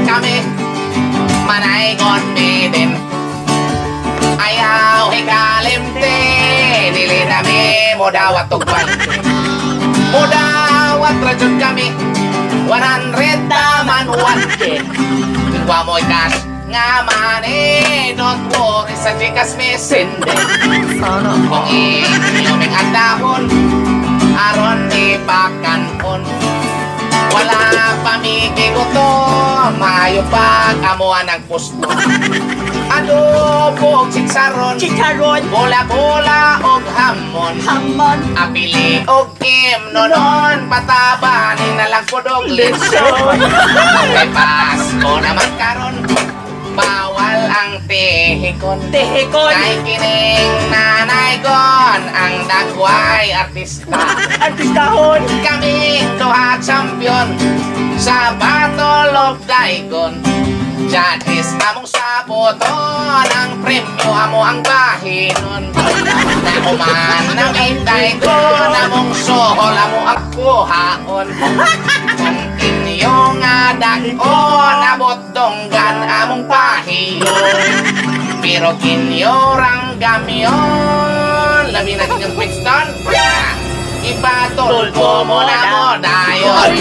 kami manay kon midin. Ayaw hikalimti, dili nami modawat tugban. Modawat rajud kami 100 taman 1K. Wa mo ikas nga mani, don't worry sa chikas mesende. Kung inyuming andahon, aron ipakanon. Wala pamigiguto, mayo pag amuan ang pusto. Adobo og chicharron, bola-bola og hamon. Apili og nonon, patabanin na lang pod og litson. Kay Pasko naman karon, bawal ang tehikon. Kay kining nanay kon ang dagway artista. Kaming duha champion sa Battle of Daikon. Jadis among saboton, ang premyo amo ang bahinon. Nauman namin Daikon, among sohol amo ang kuhaon. Kung inyo nga dakon, abot donggan among pahiyon. Pero kinyo rang gamyon, labi na inyong Brixton. Ibatulpo mo na mo dayon.